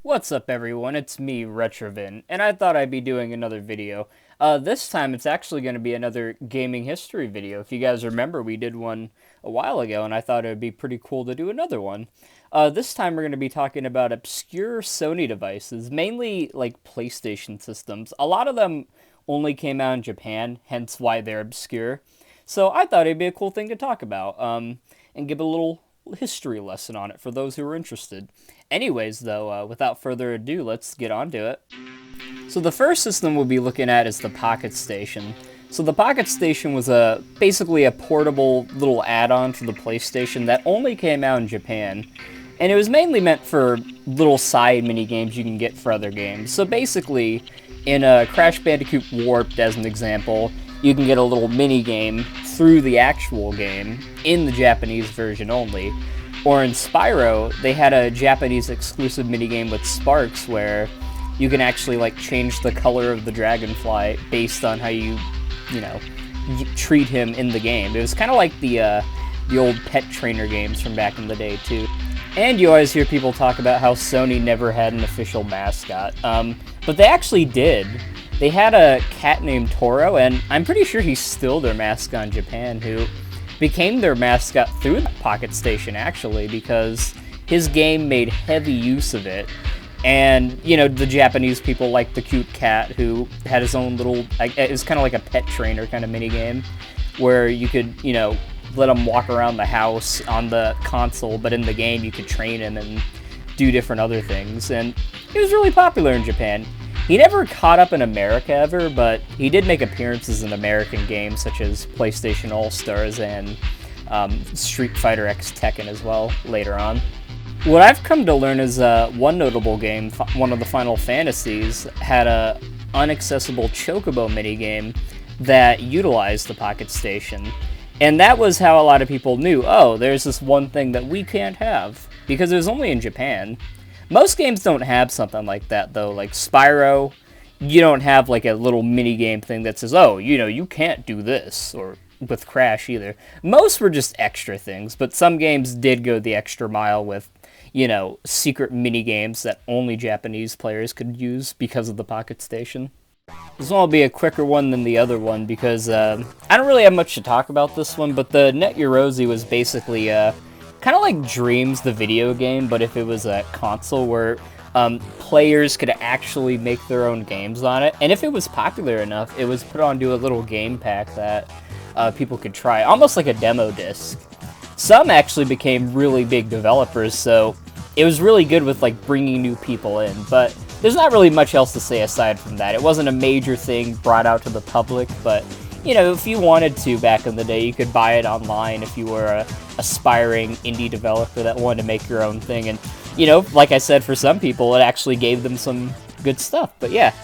What's up everyone, it's me, Retrovin, and I thought I'd be doing another video. This time it's actually going to be another gaming history video. If you guys remember, we did one a while ago, and I thought it would be pretty cool to do another one. This time we're going to be talking about obscure Sony devices, mainly like PlayStation systems. A lot of them only came out in Japan, hence why they're obscure. So I thought it'd be a cool thing to talk about, and give a little history lesson on it for those who are interested. Anyways, though, without further ado, let's get on to it. So the first system we'll be looking at is the Pocket Station. So the Pocket Station was basically a portable little add-on to the PlayStation that only came out in Japan. And it was mainly meant for little side mini games you can get for other games. So basically, in Crash Bandicoot Warped, as an example, you can get a little mini game through the actual game in the Japanese version only. Or in Spyro, they had a Japanese exclusive minigame with Sparks where you can actually like change the color of the dragonfly based on how you treat him in the game. It was kind of like the old pet trainer games from back in the day too. And you always hear people talk about how Sony never had an official mascot, but they actually did. They had a cat named Toro, and I'm pretty sure he's still their mascot in Japan, who became their mascot through the Pocket Station, actually, because his game made heavy use of it. And, you know, the Japanese people liked the cute cat who had his own little, it was kind of like a pet trainer kind of minigame, where you could, you know, let him walk around the house on the console, but in the game you could train him and do different other things. And it was really popular in Japan. He never caught up in America ever, but he did make appearances in American games such as PlayStation All-Stars and Street Fighter X Tekken as well later on. What I've come to learn is one notable game, one of the Final Fantasies, had a unaccessible chocobo minigame that utilized the Pocket Station. And that was how a lot of people knew, oh, there's this one thing that we can't have, because it was only in Japan. Most games don't have something like that, though. Like Spyro, you don't have like a little mini game thing that says, oh, you know, you can't do this, or with Crash either. Most were just extra things, but some games did go the extra mile with, you know, secret mini games that only Japanese players could use because of the Pocket Station. This one will be a quicker one than the other one because I don't really have much to talk about this one, but the Net Yorozi was basically kind of like Dreams, the video game, but if it was a console where players could actually make their own games on it. And if it was popular enough, it was put onto a little game pack that people could try, almost like a demo disc. Some actually became really big developers, so it was really good with like bringing new people in, but there's not really much else to say aside from that. It wasn't a major thing brought out to the public, but you know, if you wanted to back in the day, you could buy it online if you were a aspiring indie developer that wanted to make your own thing. And, you know, like I said, for some people, it actually gave them some good stuff. But yeah,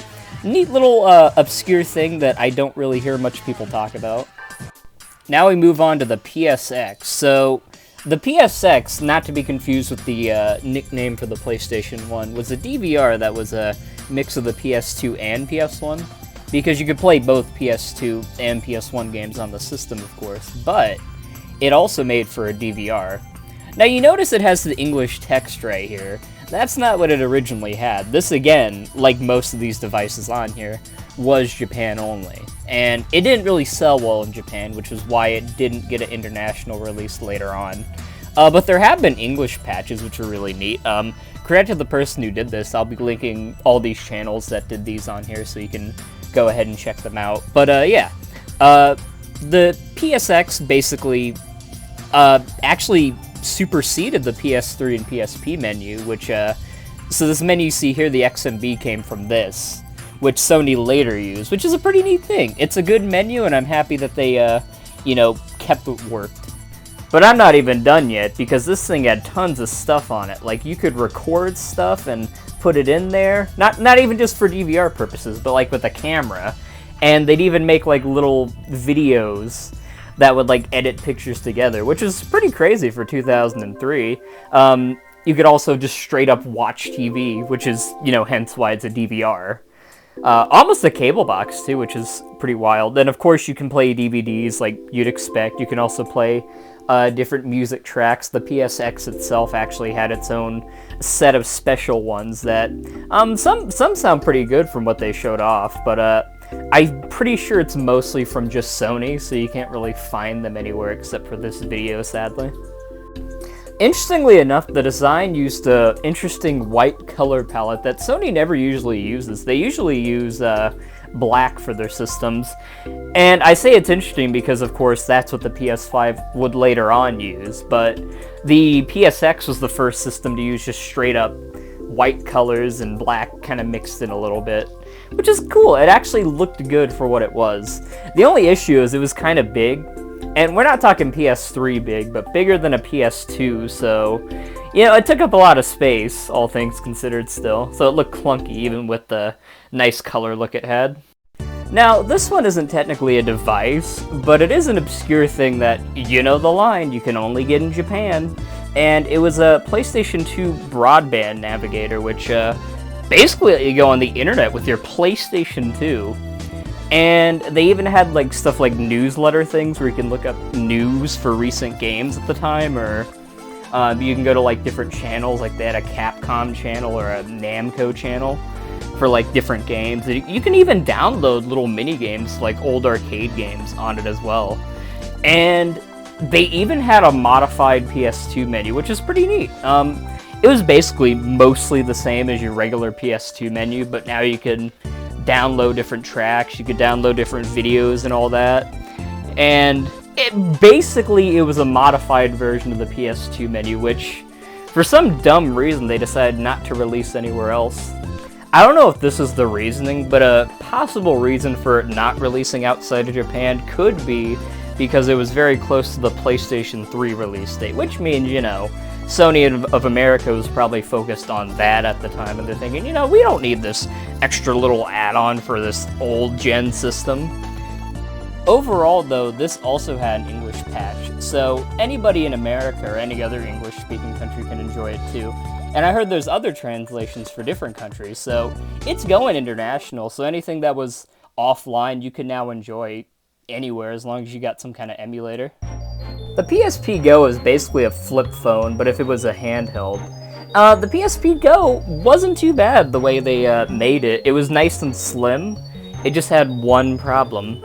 neat little obscure thing that I don't really hear much people talk about. Now we move on to the PSX. So the PSX, not to be confused with the nickname for the PlayStation 1, was a DVR that was a mix of the PS2 and PS1. Because you could play both PS2 and PS1 games on the system, of course, but it also made for a DVR. Now you notice it has the English text right here. That's not what it originally had. This, again, like most of these devices on here, was Japan only. And it didn't really sell well in Japan, which was why it didn't get an international release later on. But there have been English patches, which are really neat. Credit to the person who did this. I'll be linking all these channels that did these on here so you can go ahead and check them out. But yeah, the PSX basically actually superseded the PS3 and PSP menu, which so this menu you see here, the XMB, came from this, which Sony later used, which is a pretty neat thing. It's a good menu, and I'm happy that they you know, kept it worked. But I'm not even done yet, because this thing had tons of stuff on it. Like, you could record stuff and put it in there. Not even just for DVR purposes, but like with a camera. And they'd even make like little videos that would like edit pictures together, which is pretty crazy for 2003. You could also just straight up watch TV, which is, you know, hence why it's a DVR. Almost a cable box too, which is pretty wild. Then of course you can play DVDs like you'd expect. You can also play different music tracks. The PSX itself actually had its own set of special ones that some sound pretty good from what they showed off, but I'm pretty sure it's mostly from just Sony, so you can't really find them anywhere except for this video, sadly. Interestingly enough, the design used an interesting white color palette that Sony never usually uses. They usually use black for their systems, and I say it's interesting because, of course, that's what the PS5 would later on use, but the PSX was the first system to use just straight up white colors and black kind of mixed in a little bit, which is cool. It actually looked good for what it was. The only issue is it was kind of big, and we're not talking PS3 big, but bigger than a PS2, so, you know, it took up a lot of space, all things considered still, so it looked clunky even with the nice color look it had. Now, this one isn't technically a device, but it is an obscure thing that, you know the line, you can only get in Japan, and it was a PlayStation 2 broadband navigator, which basically let you go on the internet with your PlayStation 2. And they even had like stuff like newsletter things where you can look up news for recent games at the time, or you can go to like different channels, like they had a Capcom channel or a Namco channel for like different games. You can even download little mini games, like old arcade games, on it as well. And they even had a modified PS2 menu, which is pretty neat. It was basically mostly the same as your regular PS2 menu, but now you can download different tracks, you could download different videos and all that. And it was a modified version of the PS2 menu, which for some dumb reason they decided not to release anywhere else. I don't know if this is the reasoning, but a possible reason for it not releasing outside of Japan could be because it was very close to the PlayStation 3 release date, which means, you know, Sony of America was probably focused on that at the time, and they're thinking, you know, we don't need this extra little add-on for this old-gen system. Overall, though, this also had an English patch, so anybody in America or any other English-speaking country can enjoy it too. And I heard there's other translations for different countries, so it's going international, so anything that was offline you can now enjoy anywhere as long as you got some kind of emulator. The PSP Go is basically a flip phone, but if it was a handheld. The PSP Go wasn't too bad the way they made it. It was nice and slim. It just had one problem.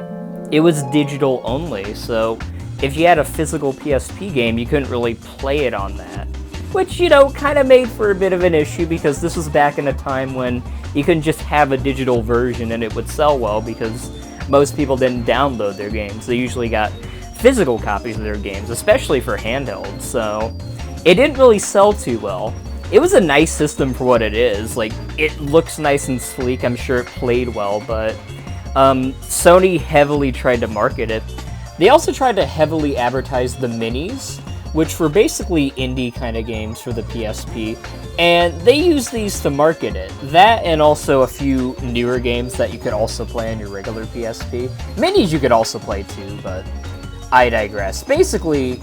It was digital only, so if you had a physical PSP game, you couldn't really play it on that. Which, you know, kind of made for a bit of an issue because this was back in a time when you couldn't just have a digital version and it would sell well because most people didn't download their games. They usually got physical copies of their games, especially for handhelds, so it didn't really sell too well. It was a nice system for what it is. Like, it looks nice and sleek, I'm sure it played well, but Sony heavily tried to market it. They also tried to heavily advertise the minis, which were basically indie kind of games for the PSP, and they used these to market it. That and also a few newer games that you could also play on your regular PSP. Minis you could also play too, but I digress. Basically,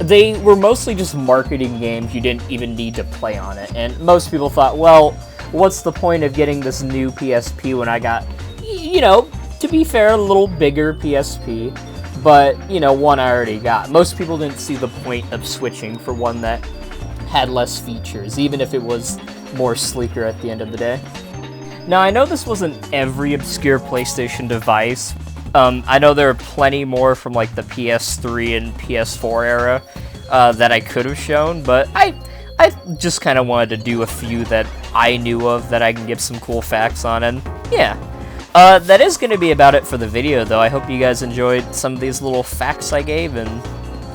they were mostly just marketing games you didn't even need to play on it, and most people thought, well, what's the point of getting this new PSP when I got, you know, to be fair, a little bigger PSP, but, you know, one I already got. Most people didn't see the point of switching for one that had less features, even if it was more sleeker at the end of the day. Now, I know this wasn't every obscure PlayStation device. I know there are plenty more from like the PS3 and PS4 era that I could have shown, but I just kind of wanted to do a few that I knew of that I can give some cool facts on, and yeah. That is going to be about it for the video, though. I hope you guys enjoyed some of these little facts I gave, and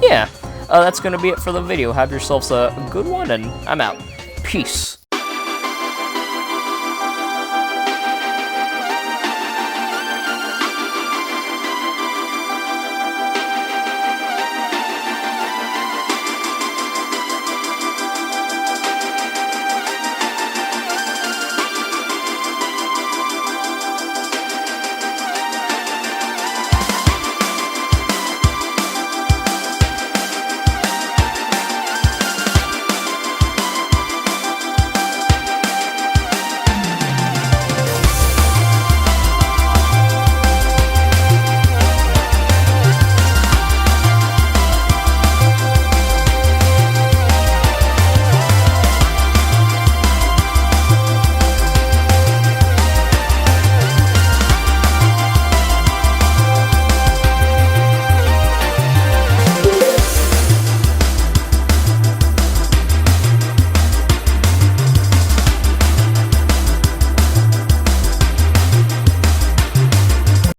yeah, that's going to be it for the video. Have yourselves a good one, and I'm out. Peace.